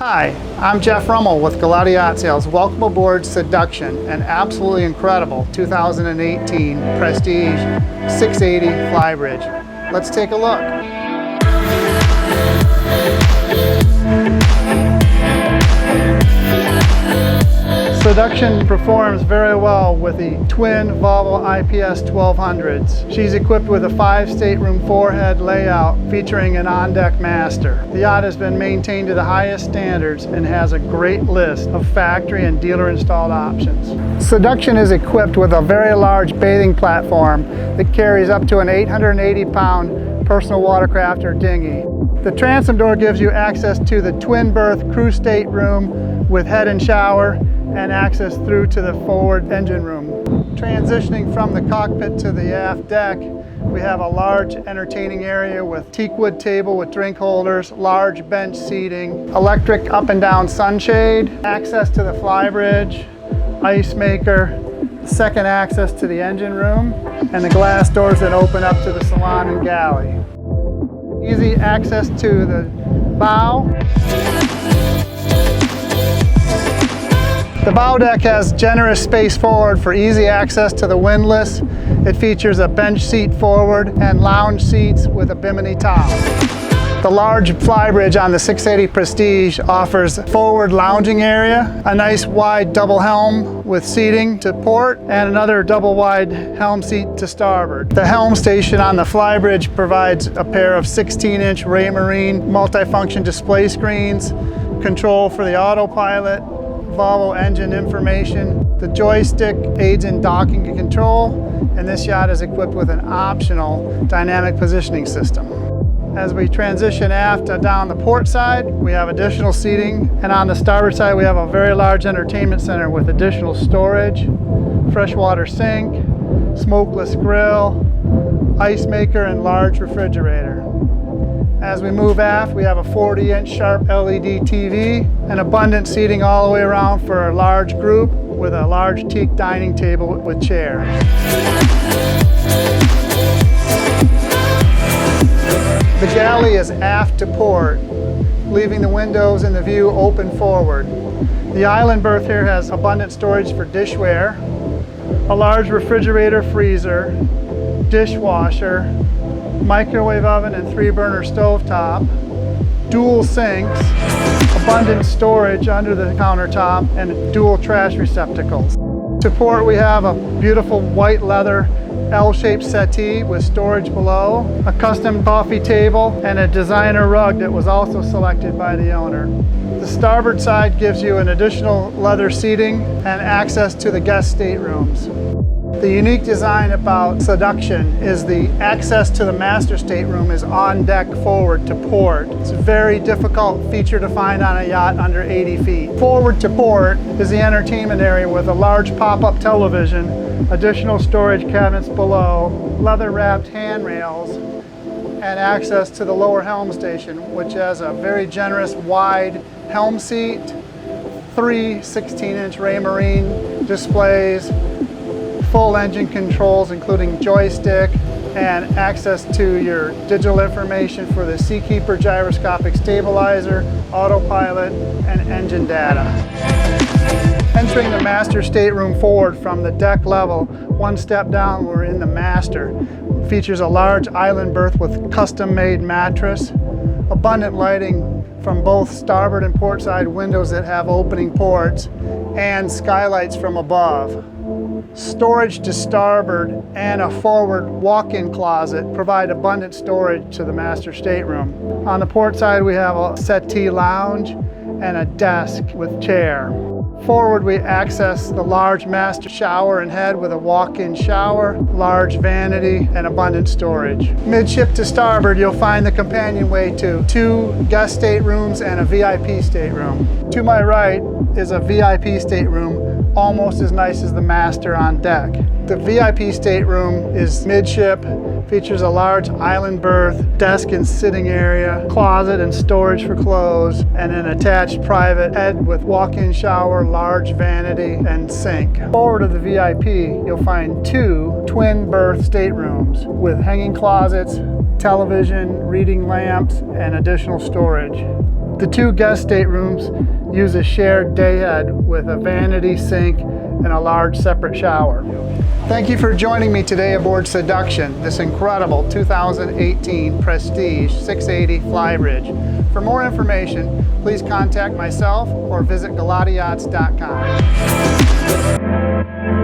Hi, I'm Jeff Rummel with Galley Yacht Sales. Welcome aboard Seduction, an absolutely incredible 2018 Prestige 680 Flybridge. Let's take a look. Seduction performs very well with the twin Volvo IPS 1200s. She's equipped with a 5-stateroom 4-head layout featuring an on-deck master. The yacht has been maintained to the highest standards and has a great list of factory and dealer installed options. Seduction is equipped with a very large bathing platform that carries up to an 880-pound personal watercraft or dinghy. The transom door gives you access to the twin berth crew stateroom with head and shower and access through to the forward engine room. Transitioning from the cockpit to the aft deck, we have a large entertaining area with teakwood table with drink holders, large bench seating, electric up and down sunshade, access to the Flybridge, ice maker, second access to the engine room, and the glass doors that open up to the salon and galley. Easy access to the bow. The bow deck has generous space forward for easy access to the windlass. It features a bench seat forward and lounge seats with a bimini top. The large Flybridge on the 680 Prestige offers forward lounging area, a nice wide double helm with seating to port, and another double wide helm seat to starboard. The helm station on the Flybridge provides a pair of 16-inch Raymarine multifunction display screens, control for the autopilot, Volvo engine information. The joystick aids in docking and control, and this yacht is equipped with an optional dynamic positioning system. As we transition aft down the port side, we have additional seating, and on the starboard side we have a very large entertainment center with additional storage, freshwater sink, smokeless grill, ice maker, and large refrigerator. As we move aft, we have a 40-inch sharp LED TV and abundant seating all the way around for a large group with a large teak dining table with chairs. The galley is aft to port, leaving the windows and the view open forward. The island berth here has abundant storage for dishware, a large refrigerator freezer, dishwasher, microwave oven and 3-burner stovetop, dual sinks, abundant storage under the countertop, and dual trash receptacles. To port, we have a beautiful white leather L-shaped settee with storage below, a custom coffee table, and a designer rug that was also selected by the owner. The starboard side gives you an additional leather seating and access to the guest staterooms. The unique design about Seduction is the access to the master stateroom is on deck forward to port. It's a very difficult feature to find on a yacht under 80 feet. Forward to port is the entertainment area with a large pop-up television, additional storage cabinets below, leather-wrapped handrails, and access to the lower helm station, which has a very generous wide helm seat, 3 16-inch Raymarine displays, full engine controls including joystick, and access to your digital information for the Seakeeper gyroscopic stabilizer, autopilot, and engine data. Entering the master stateroom forward from the deck level, one step down we're in the master. It features a large island berth with custom-made mattress, abundant lighting from both starboard and port side windows that have opening ports, and skylights from above. Storage to starboard and a forward walk-in closet provide abundant storage to the master stateroom. On the port side we have a settee lounge and a desk with chair. Forward we access the large master shower and head with a walk-in shower, large vanity, and abundant storage. Midship to starboard you'll find the companionway to 2 guest staterooms and a VIP stateroom. To my right is a VIP stateroom, almost as nice as the master on deck. The VIP stateroom is midship, features a large island berth, desk and sitting area, closet and storage for clothes, and an attached private head with walk-in shower, large vanity, and sink. Forward of the VIP, you'll find 2 twin berth staterooms with hanging closets, television, reading lamps, and additional storage. The two guest staterooms use a shared dayhead with a vanity sink and a large separate shower. Thank you for joining me today aboard Seduction, this incredible 2018 Prestige 680 Flybridge. For more information, please contact myself or visit GalleyYachts.com.